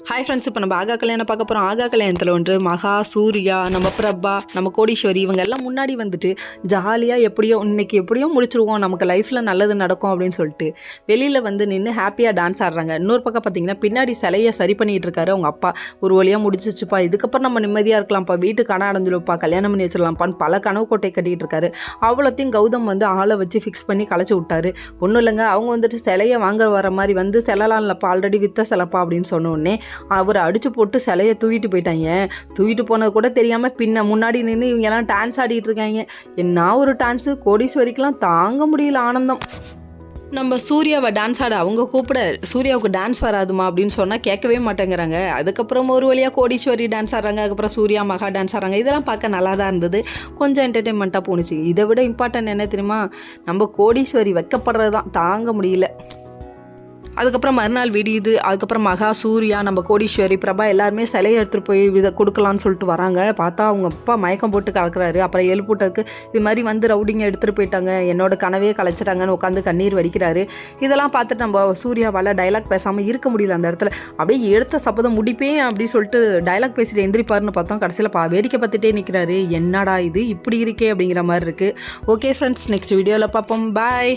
Hi friends, இப்போ நம்ம ஆகா கல்யாணம் பார்க்க போகிறோம். ஆகா கல்யாணத்தில் வந்து மகா, சூர்யா, நம்ம பிரபா, நம்ம கோடீஸ்வரி இவங்க எல்லாம் முன்னாடி வந்துட்டு ஜாலியாக எப்படியோ முடிச்சிருவோம், நமக்கு லைஃப்பில் நல்லது நடக்கும் அப்படின்னு சொல்லிட்டு வெளியில் வந்து நின்று ஹாப்பியாக டான்ஸ் ஆடுறாங்க. இன்னொரு பக்கம் பார்த்தீங்கன்னா பின்னாடி சிலையை சரி பண்ணிகிட்டு இருக்காரு அவங்க அப்பா. ஒரு வழியாக முடிச்சிச்சுப்பா, இதுக்கப்புறம் நம்ம நிம்மதியாக இருக்கலாம்ப்பா, வீட்டுக்கு கண அடைஞ்சிடும்ப்பா, கல்யாணம் பண்ணி வச்சிடலாம்ப்பான்னு பல கனவு கோட்டை கட்டிகிட்டு இருக்காரு. அவ்வளோத்தையும் கௌதம் வந்து ஆளை வச்சு ஃபிக்ஸ் பண்ணி களைச்சி விட்டாரு. ஒன்றும் இல்லைங்க, அவங்க வந்துட்டு சிலையை வாங்க வர மாதிரி வந்து சிலைலாம் இல்லைப்பா, ஆல்ரெடி வித்த சிலைப்பா அப்படின்னு சொன்ன உடனே அவரை அடிச்சு போட்டு சிலையை தூக்கிட்டு போயிட்டாங்க. தூக்கிட்டு போனது கூட தெரியாமல் முன்னாடி நின்று இவங்கெல்லாம் டான்ஸ் ஆடிட்டு இருக்காங்க. என்ன ஒரு டான்ஸு! கோடீஸ்வரிக்கெலாம் தாங்க முடியல ஆனந்தம். நம்ம சூர்யாவை டான்ஸ் ஆட அவங்க கூப்பிட சூர்யாவுக்கு டான்ஸ் வராதுமா அப்படின்னு சொன்னால் கேட்கவே மாட்டேங்கிறாங்க. அதுக்கப்புறம் ஒரு வழியாக கோடீஸ்வரி டான்ஸ் ஆடுறாங்க, அதுக்கப்புறம் சூர்யா மகா டான்ஸ் ஆடுறாங்க. இதெல்லாம் பார்க்க நல்லா தான் இருந்தது, கொஞ்சம் என்டர்டெயின்மெண்ட்டாக போணுச்சு. இதை விட இம்பார்ட்டன்ட் என்ன தெரியுமா, நம்ம கோடீஸ்வரி வைக்கப்படுறது தான் தாங்க முடியல. அதுக்கப்புறம் மறுநாள் விடியுது. அதுக்கப்புறம் மகா, சூர்யா, நம்ம கோடீஸ்வரி, பிரபா எல்லாருமே சிலையை எடுத்துகிட்டு போய் இதை கொடுக்கலான்னு சொல்லிட்டு வராங்க. பார்த்தா அவங்க அப்பா மயக்கம் போட்டு கலக்குறாரு. அப்புறம் எழுப்பூட்டக்கு இது மாதிரி வந்து ரவுடிங்க எடுத்துகிட்டு போயிட்டாங்க, என்னோட கனவே கலைச்சிட்டாங்கன்னு உட்காந்து கண்ணீர் வடிக்கிறாரு. இதெல்லாம் பார்த்துட்டு நம்ம சூர்யாவால் டைலாக் பேசாமல் இருக்க முடியல. அந்த இடத்துல அப்படியே எடுத்த சப்பதம் முடிப்பேன் அப்படின்னு சொல்லிட்டு டைலாக் பேசிட்டு எந்திரிப்பாருன்னு பார்த்தோம். கடைசியில் வேடிக்கை பார்த்துட்டே நிற்கிறாரு. என்னடா இது இப்படி இருக்கே அப்படிங்கிற மாதிரி இருக்குது. ஓகே ஃப்ரெண்ட்ஸ், நெக்ஸ்ட் வீடியோவில் பார்ப்போம். பாய்.